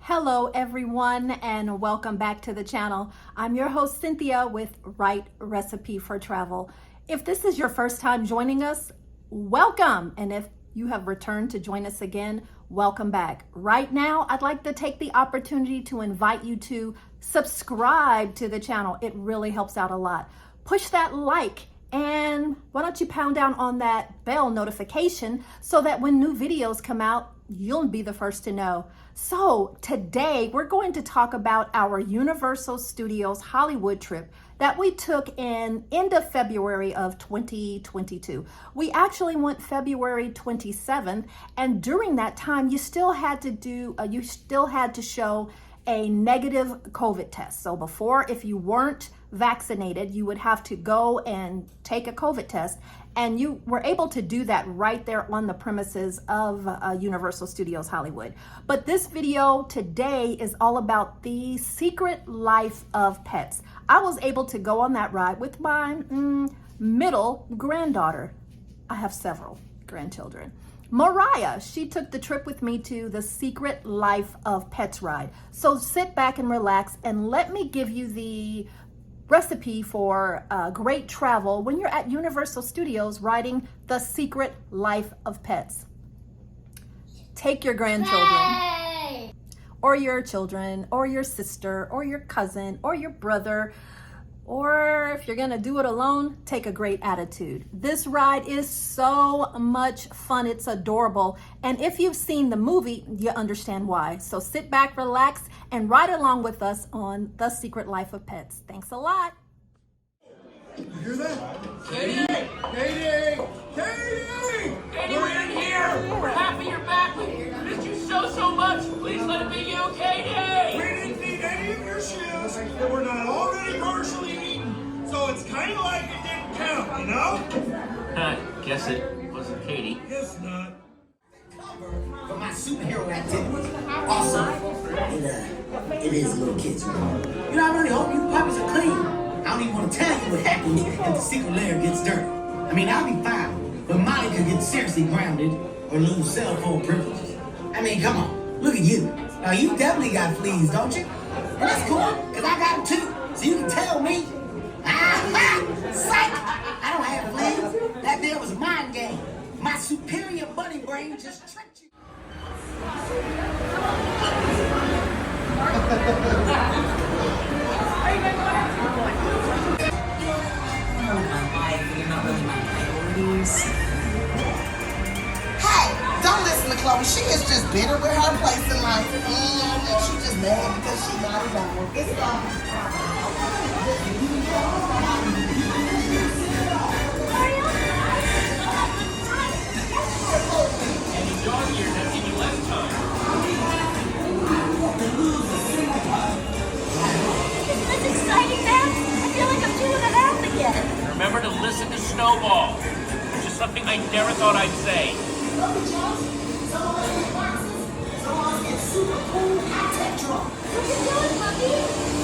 Hello everyone and welcome back to the channel. I'm your host Cynthia with Right Recipe for Travel. If this is your first time joining us, welcome. And if you have returned to join us again, welcome back. Right now, I'd like to take the opportunity to invite you to subscribe to the channel. It really helps out a lot. Push that like and why don't you pound down on that bell notification so that when new videos come out, you'll be the first to know. So today we're going to talk about our Universal Studios Hollywood trip that we took in end of February of 2022. We actually went February 27th, and during that time you still had to show a negative COVID test. So before, if you weren't vaccinated, you would have to go and take a COVID test, and you were able to do that right there on the premises of Universal Studios Hollywood. But this video today is all about the secret life of pets. I was able to go on that ride with my middle granddaughter. I have several grandchildren. Mariah, she took the trip with me to the Secret Life of Pets ride. So sit back and relax and let me give you the recipe for great travel when you're at Universal Studios riding the Secret Life of Pets. Take your grandchildren, or your children, or your sister, or your cousin, or your brother, or if you're gonna do it alone, take a great attitude. This ride is so much fun. It's adorable. And if you've seen the movie, you understand why. So sit back, relax, and ride along with us on The Secret Life of Pets. Thanks a lot. You hear that? Katie! Katie! Katie! Katie, we're in here! We're half of your back! We missed you so much! Please let it be you, Katie! We didn't need any of your shoes that were not already partially eaten, so it's kind of like it didn't count, you know? Guess it wasn't Katie. Guess not. For my superhero activities. Also, it is little kids. You know, I really hope you puppies are clean. I don't even want to tell you what happens if the secret lair gets dirty. I mean, I'll be fine, but Molly could get seriously grounded or lose cell phone privileges. I mean, come on, look at you. Now, you definitely got fleas, don't you? And that's cool, because I got them too. So you can tell me. Psych! I don't have fleas. That there was a mind game. My superior bunny brain just tricked you. You're not really my priorities. Hey, don't listen to Chloe. She is just bitter with her place in life. And she just mad because she got it wrong. It's And the dog here has even less time. Isn't this exciting, man? I feel like I'm 2.5 again. Remember to listen to Snowball, which is something I never thought I'd say. super cool high-tech drunk. What you doing, puppy?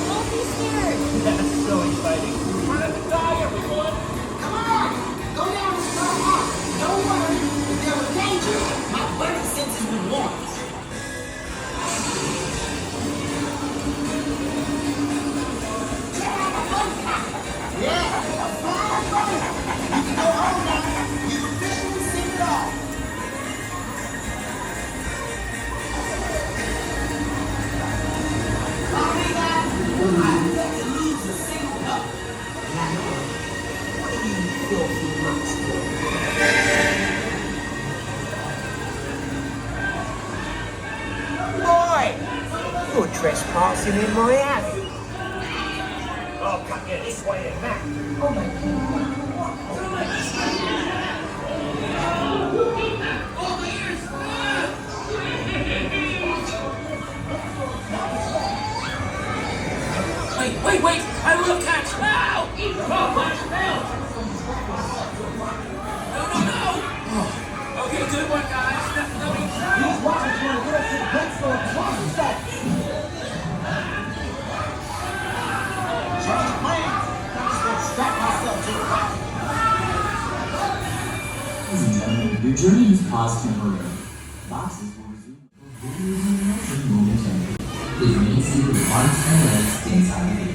Don't be scared. That's so exciting. We're not gonna die, everyone. Come on, go down and start off. Don't worry, if there was danger, my burning senses would warn us. Yeah, a fire burner. You can go home now. You've officially seen it all. I bet to lose a single cup. And I know it. What are you filthy monster? Boy, you're trespassing in my alley. Oh, come here, this way and that. Oh my God. Wait! I love cats! Ow! No! Okay, good one, guys. These watchers want to get us to the place for a twice a second. Change plans. I'm just going to strap myself to the ground. Ladies and gentlemen, your journey has paused temporarily. Boxes will resume. Videos in motion momentarily. see the months and minutes inside.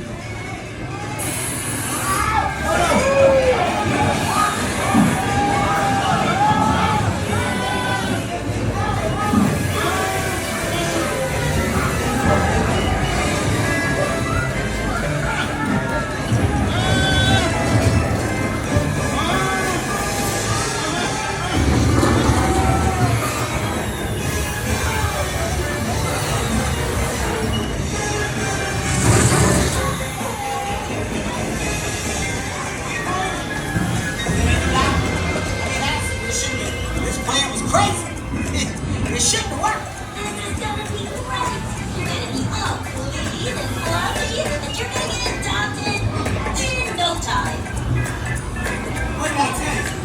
This plan was crazy. It shouldn't have worked. This is gonna be great. You're gonna be all clean and fluffy, and you're gonna get adopted in no time. What did I tell you?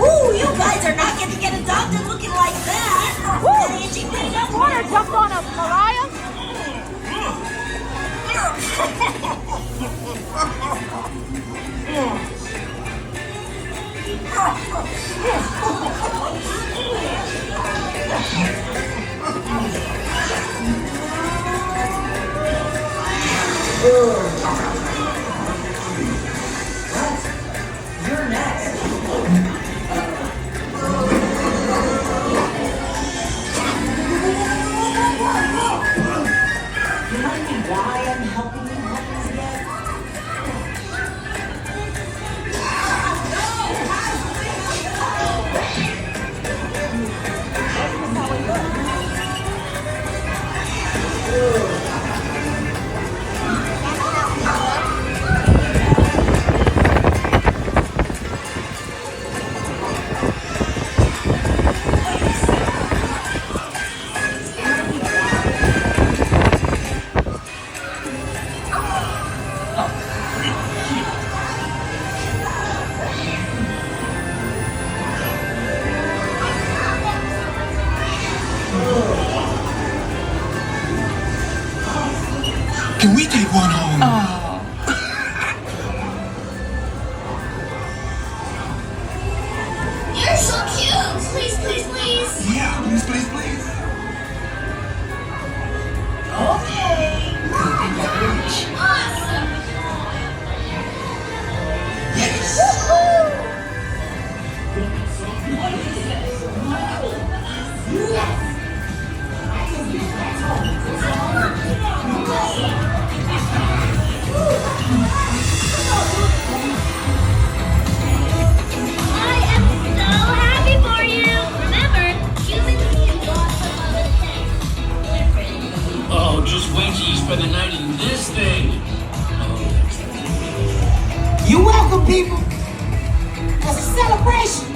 Woo, you guys are not gonna get adopted looking like that. Woo! Angie picked up water, jumped on a Mariah. You're next. You might be why I'm helping you help again. Can we take one home? You're so cute. Please, please, please. Yeah, please, please, please. Okay. Awesome. Yes. I am so happy for you. Remember, humans need lots of other things. Different. Oh, just wait till you spend the night in this thing. You welcome, people. It's a celebration.